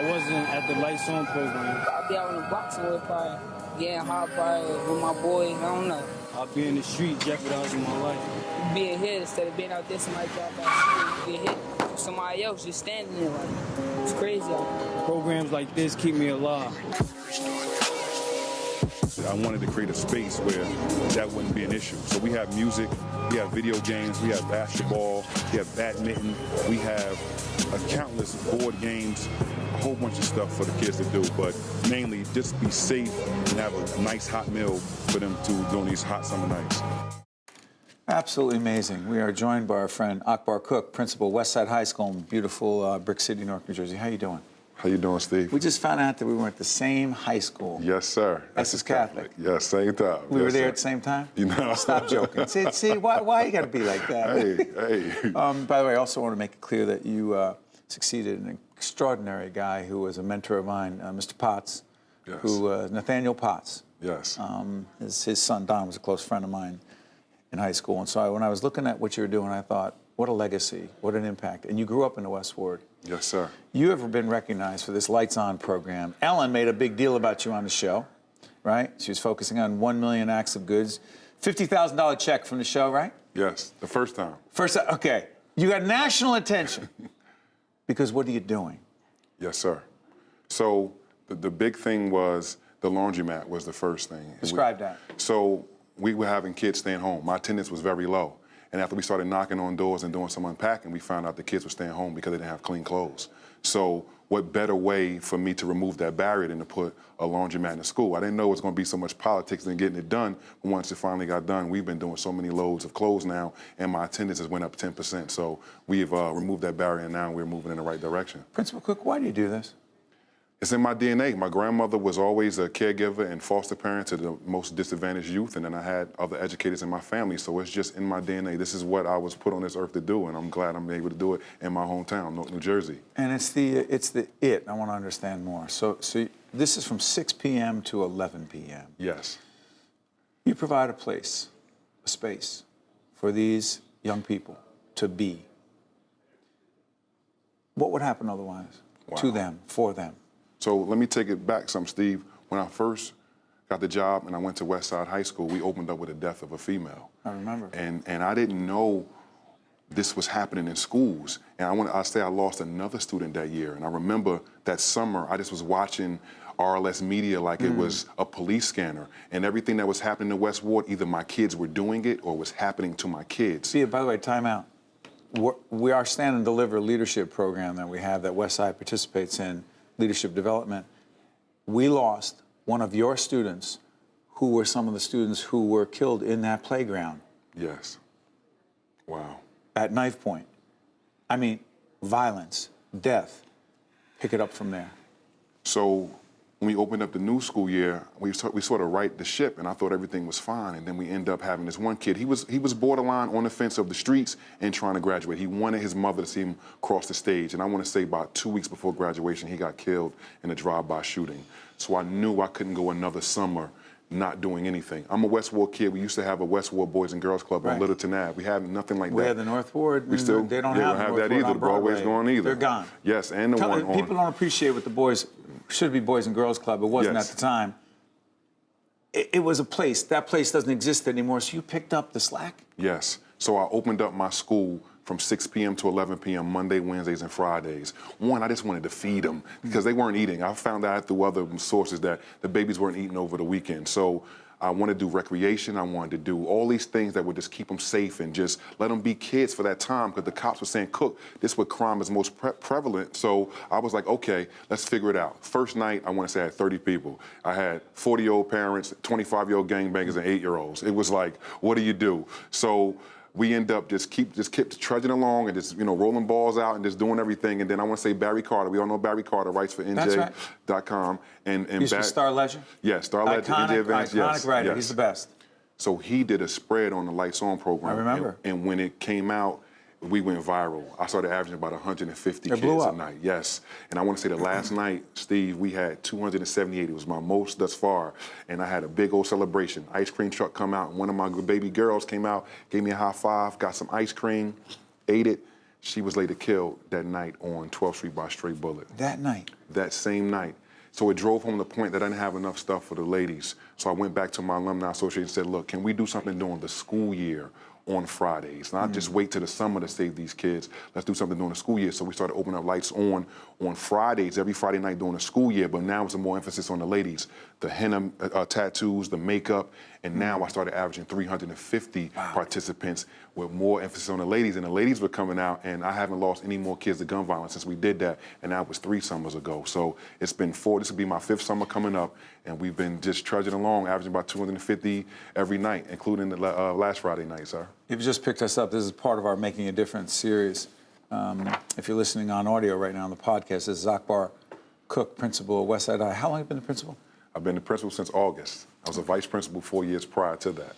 I wasn't at the Lights On program. I'll be out in the boxing with probably getting hot probably with my boys. I don't know. I'll be in the street jeopardizing my life. Being hit instead of being out there, somebody drop out, you get hit. Somebody else just standing there like, it's crazy out there. Programs like this keep me alive. I wanted to create a space where that wouldn't be an issue. So we have music, we have video games, we have basketball, we have badminton, we have countless board games, a whole bunch of stuff for the kids to do, but mainly just be safe and have a nice hot meal for them to during these hot summer nights. Absolutely amazing. We are joined by our friend Akbar Cook, principal, Westside High School in beautiful Brick City, Newark, New Jersey. How you doing? How you doing, Steve? We just found out that we were at the same high school. Yes, sir. Essex Catholic. Yes, same time. We were there sir. at the same time? You know. Stop joking. See, why you got to be like that? Hey. By the way, I also want to make it clear that you succeeded in an extraordinary guy who was a mentor of mine, Mr. Potts, Yes. who Nathaniel Potts. Yes. His son, Don, was a close friend of mine in high school. And so when I was looking at what you were doing, I thought, what a legacy, what an impact. And you grew up in the West Ward. Yes, sir. You ever been recognized for this Lights On program? Ellen made a big deal about you on the show, right? She was focusing on 1 million acts of goods. $50,000 check from the show, right? Yes, the first time. Okay. You got national attention. Because what are you doing? Yes, sir. So the big thing was the laundromat was the first thing. Describe that. So we were having kids staying home. My attendance was very low. And after we started knocking on doors and doing some unpacking, we found out the kids were staying home because they didn't have clean clothes. So what better way for me to remove that barrier than to put a laundromat in the school? I didn't know it was going to be so much politics in getting it done, but once it finally got done, we've been doing so many loads of clothes now, and my attendance has went up 10%. So we've removed that barrier, and now we're moving in the right direction. Principal Cook, why do you do this? It's in my DNA. My grandmother was always a caregiver and foster parent to the most disadvantaged youth, and then I had other educators in my family, so it's just in my DNA. This is what I was put on this earth to do, and I'm glad I'm able to do it in my hometown, Newark, New Jersey. And it's the I want to understand more. So this is from 6 p.m. to 11 p.m. Yes. You provide a place, a space for these young people to be. What would happen otherwise to them, for them? So let me take it back some, Steve. When I first got the job and I went to Westside High School, we opened up with the death of a female. I remember. And I didn't know this was happening in schools. And I say I lost another student that year. And I remember that summer, I just was watching RLS Media like it was a police scanner. And everything that was happening in the West Ward, either my kids were doing it or was happening to my kids. See, by the way, time out. We our Stand and Deliver leadership program that we have that Westside participates in, leadership development, we lost one of your students who were some of the students who were killed in that playground. Yes. Wow. At knife point. I mean, violence, death. Pick it up from there. So when we opened up the new school year, we sort of right the ship, and I thought everything was fine. And then we end up having this one kid. He was borderline on the fence of the streets and trying to graduate. He wanted his mother to see him cross the stage. And I want to say about 2 weeks before graduation, he got killed in a drive-by shooting. So I knew I couldn't go another summer not doing anything. I'm a West Ward kid. We used to have a West Ward Boys and Girls Club on Littleton Ave. We have nothing like that. We had the North Ward. We still they don't have have that either. The Broadway's gone either. They're gone. Yes, and the one on. People don't appreciate what the boys should be Boys and Girls Club. It wasn't at the time. It was a place. That place doesn't exist anymore. So you picked up the slack. Yes. So I opened up my school from 6 p.m. to 11 p.m. Monday, Wednesdays, and Fridays. One, I just wanted to feed them because they weren't eating. I found out through other sources that the babies weren't eating over the weekend. So I wanted to do recreation. I wanted to do all these things that would just keep them safe and just let them be kids for that time, because the cops were saying, Cook, this is where crime is most prevalent. So I was like, okay, let's figure it out. First night, I want to say I had 30 people. I had 40-year-old parents, 25-year-old gangbangers, and 8-year-olds. It was like, what do you do? So we end up just kept trudging along and just, rolling balls out and just doing everything. And then I want to say Barry Carter. We all know Barry Carter, writes for NJ.com. And He's for Star Legend? Yeah, Star Legend, NJ Advance, iconic writer. Yes. He's the best. So he did a spread on the Lights On program. I remember. And when it came out, we went viral. I started averaging about 150 kids a night. Yes. And I want to say the last night, Steve, we had 278. It was my most thus far. And I had a big old celebration. Ice cream truck come out. One of my baby girls came out, gave me a high five, got some ice cream, ate it. She was later killed that night on 12th Street by a stray bullet. That night? That same night. So it drove home the point that I didn't have enough stuff for the ladies. So I went back to my alumni association and said, look, can we do something during the school year on Fridays? Not just wait till the summer to save these kids. Let's do something during the school year. So we started opening up lights on Fridays, every Friday night during the school year, but now it's a more emphasis on the ladies. The henna tattoos, the makeup, and now I started averaging 350 participants with more emphasis on the ladies. And the ladies were coming out, and I haven't lost any more kids to gun violence since we did that, and that was 3 summers ago. So it's been 4, this will be my 5th summer coming up, and we've been just trudging along, averaging about 250 every night, including the last Friday night, sir. You've just picked us up. This is part of our Making a Difference series. If you're listening on audio right now on the podcast, this is Akbar Cook, principal at Westside High. How long have you been the principal? I've been the principal since August. I was a vice principal 4 years prior to that.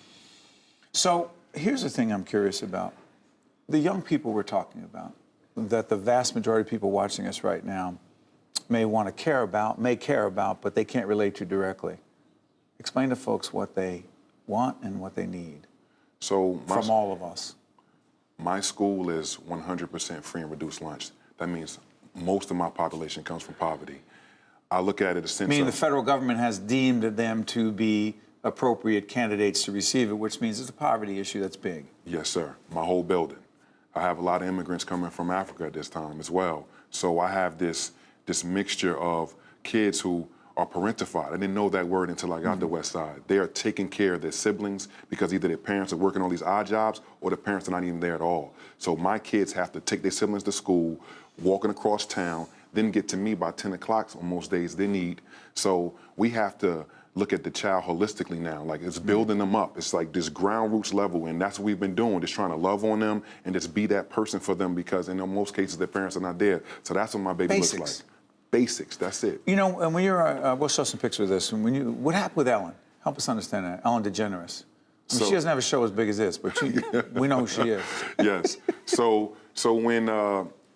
So here's the thing I'm curious about. The young people we're talking about, that the vast majority of people watching us right now may care about, but they can't relate to directly. Explain to folks what they want and what they need from all of us. My school is 100% free and reduced lunch. That means most of my population comes from poverty. I look at it as sense Meaning of, the federal government has deemed them to be appropriate candidates to receive it, which means it's a poverty issue that's big. Yes, sir. My whole building. I have a lot of immigrants coming from Africa at this time as well. So I have this mixture of kids who are parentified. I didn't know that word until I got to West Side. They are taking care of their siblings because either their parents are working on these odd jobs or the parents are not even there at all. So my kids have to take their siblings to school, walking across town, then get to me by 10 o'clock on most days they need. So we have to look at the child holistically now. Like, it's building them up. It's like this ground roots level, and that's what we've been doing, just trying to love on them and just be that person for them, because in most cases their parents are not there. So that's what my baby looks like. Basics, that's it. You know, and when you're, we'll show some pictures of this. What happened with Ellen? Help us understand that. Ellen DeGeneres. I mean, she doesn't have a show as big as this, but we know who she is. Yes. So when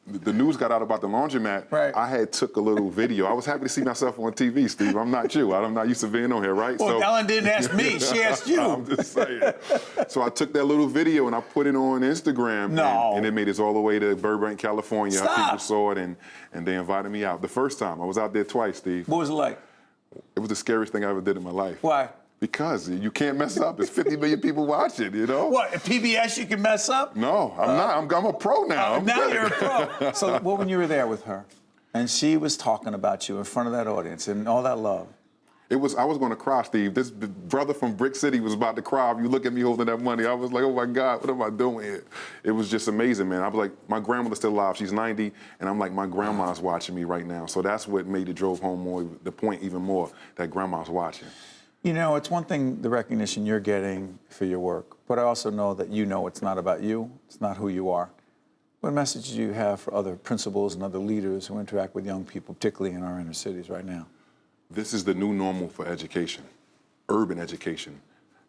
the news got out about the laundromat, right, I had took a little video. I was happy to see myself on TV, Steve. I'm not you. I'm not used to being on here, right? Well, Ellen didn't ask me. She asked you. I'm just saying. So I took that little video and I put it on Instagram. No. And it made it all the way to Burbank, California. Stop. People saw it and they invited me out. The first time, I was out there twice, Steve. What was it like? It was the scariest thing I ever did in my life. Why? Because you can't mess up. There's 50 million people watching, you know? What, at PBS you can mess up? No, I'm not. I'm a pro now. Now you're a pro. So when you were there with her, and she was talking about you in front of that audience and all that love. I was going to cry, Steve. This brother from Brick City was about to cry. If you look at me holding that money, I was like, oh my God, what am I doing here? It was just amazing, man. I was like, my grandmother's still alive. She's 90, and I'm like, my grandma's watching me right now. So that's what made it drove home more, the point even more, that grandma's watching. You know, it's one thing, the recognition you're getting for your work, but I also know that you know it's not about you, it's not who you are. What message do you have for other principals and other leaders who interact with young people, particularly in our inner cities right now? This is the new normal for education, urban education.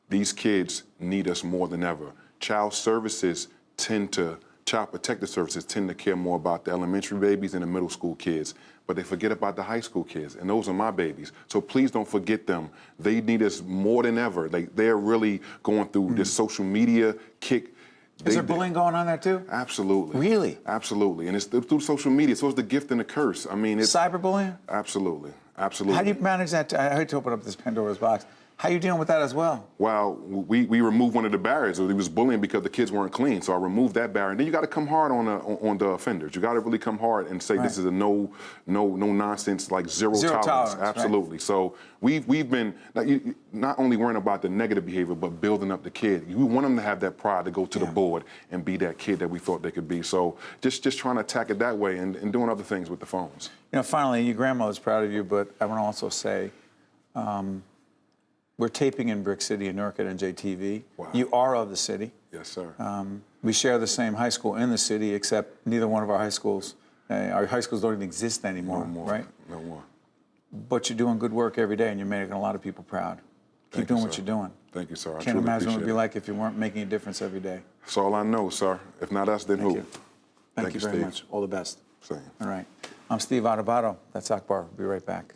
These kids need us more than ever. Child protective services tend to care more about the elementary babies and the middle school kids, but they forget about the high school kids, and those are my babies. So please don't forget them. They need us more than ever. They're really going through this social media kick. Is there bullying going on there too? Absolutely. Really? Absolutely, and it's through social media, so it's the gift and the curse. I mean, it's cyberbullying? Absolutely, absolutely. How do you manage that? I hate to open up this Pandora's box. How are you dealing with that as well? Well, we removed one of the barriers. He was bullying because the kids weren't clean, so I removed that barrier. And then you got to come hard on the offenders. You got to really come hard and say this is a no nonsense, like zero tolerance. Absolutely. Right. So we've been not only worrying about the negative behavior, but building up the kid. We want them to have that pride to go to the board and be that kid that we thought they could be. So just trying to attack it that way and doing other things with the phones. You know, finally, your grandma is proud of you, but I want to also say. We're taping in Brick City in Newark at NJTV. Wow. You are of the city. Yes, sir. We share the same high school in the city, except neither one of our high schools don't even exist anymore, no more, right? No more. But you're doing good work every day, and you're making a lot of people proud. Keep doing what you're doing. Thank you, sir. I Can't imagine what it would be it. like if you weren't making a difference every day. That's all I know, sir. If not us, then who? Thank you very much. All the best. Same. All right. I'm Steve Adubato. That's Akbar. We'll be right back.